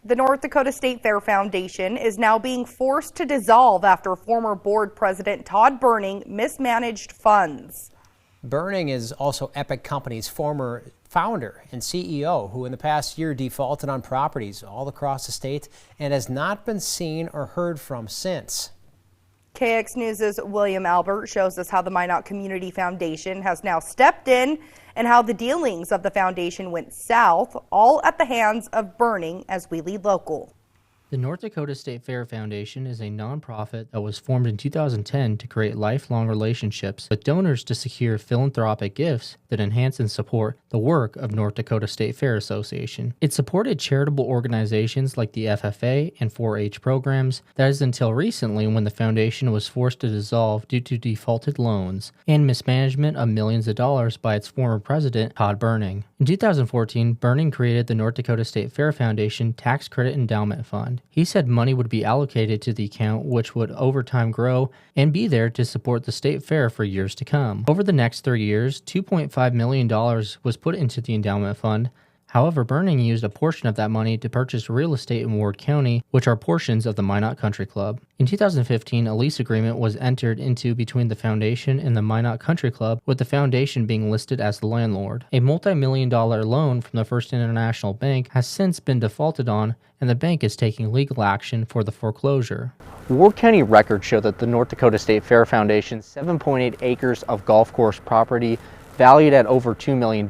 The North Dakota State Fair Foundation is now being forced to dissolve after former board president Todd Berning mismanaged funds. Berning is also Epic Company's former founder and CEO, who in the past year defaulted on properties all across the state and has not been seen or heard from since. KX News' William Albert shows us how the Minot Community Foundation has now stepped in and how the dealings of the foundation went south, all at the hands of Berning, as we lead local. The North Dakota State Fair Foundation is a nonprofit that was formed in 2010 to create lifelong relationships with donors to secure philanthropic gifts that enhance and support the work of North Dakota State Fair Association. It supported charitable organizations like the FFA and 4-H programs. That is until recently, when the foundation was forced to dissolve due to defaulted loans and mismanagement of millions of dollars by its former president, Todd Berning. In 2014, Berning created the North Dakota State Fair Foundation Tax Credit Endowment Fund. He said money would be allocated to the account, which would over time grow and be there to support the state fair for years to come. Over the next 3 years, $2.5 million was put into the endowment fund. However, Berning used a portion of that money to purchase real estate in Ward County, which are portions of the Minot Country Club. In 2015, a lease agreement was entered into between the foundation and the Minot Country Club, with the foundation being listed as the landlord. A multi-million-dollar loan from the First International Bank has since been defaulted on, and the bank is taking legal action for the foreclosure. Ward County records show that the North Dakota State Fair Foundation's 7.8 acres of golf course property, valued at over $2 million,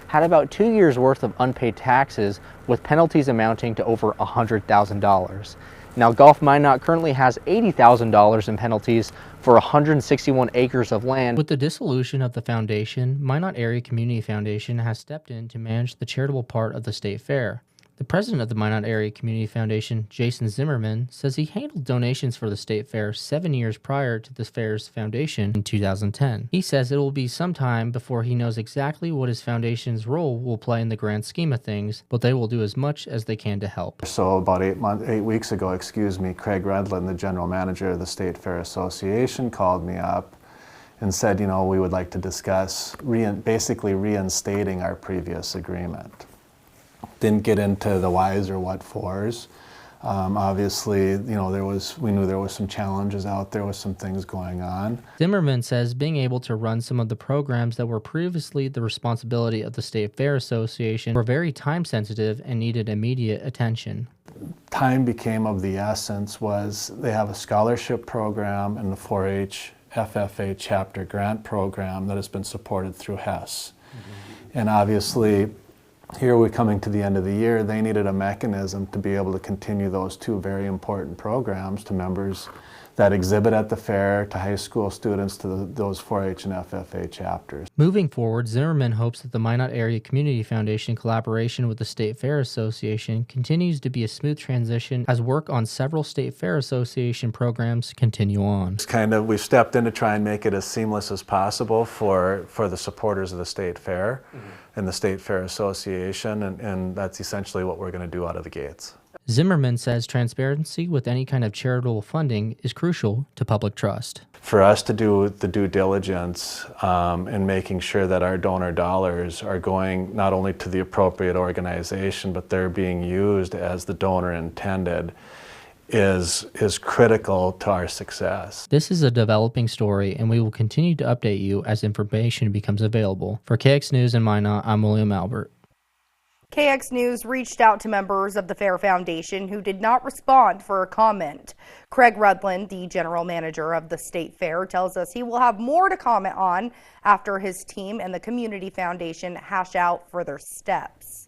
had about 2 years worth of unpaid taxes, with penalties amounting to over $100,000. Now, Golf Minot currently has $80,000 in penalties for 161 acres of land. With the dissolution of the foundation, Minot Area Community Foundation has stepped in to manage the charitable part of the state fair. The president of the Minot Area Community Foundation, Jason Zimmerman, says he handled donations for the state fair 7 years prior to the fair's foundation in 2010. He says it will be some time before he knows exactly what his foundation's role will play in the grand scheme of things, but they will do as much as they can to help. So about 8 weeks ago, Craig Redlin, the general manager of the State Fair Association, called me up and said, you know, we would like to discuss basically reinstating our previous agreement. Didn't get into the whys or what fors. Obviously, you know, we knew there was some challenges out there with some things going on. Zimmerman says being able to run some of the programs that were previously the responsibility of the State Fair Association were very time sensitive and needed immediate attention. Time became of the essence. They have a scholarship program and the 4-H FFA chapter grant program that has been supported through HES. And obviously, here we're coming to the end of the year, they needed a mechanism to be able to continue those two very important programs to members that exhibit at the fair, to high school students, to those 4-H and FFA chapters. Moving forward, Zimmerman hopes that the Minot Area Community Foundation collaboration with the State Fair Association continues to be a smooth transition as work on several State Fair Association programs continue on. We've stepped in to try and make it as seamless as possible for the supporters of the State Fair and the State Fair Association, and that's essentially what we're going to do out of the gates. Zimmerman says transparency with any kind of charitable funding is crucial to public trust. For us to do the due diligence in making sure that our donor dollars are going not only to the appropriate organization, but they're being used as the donor intended, is critical to our success. This is a developing story, and we will continue to update you as information becomes available. For KX News in Minot, I'm William Albert. KX News reached out to members of the Fair Foundation who did not respond for a comment. Craig Rudland, the general manager of the State Fair, tells us he will have more to comment on after his team and the Community Foundation hash out further steps.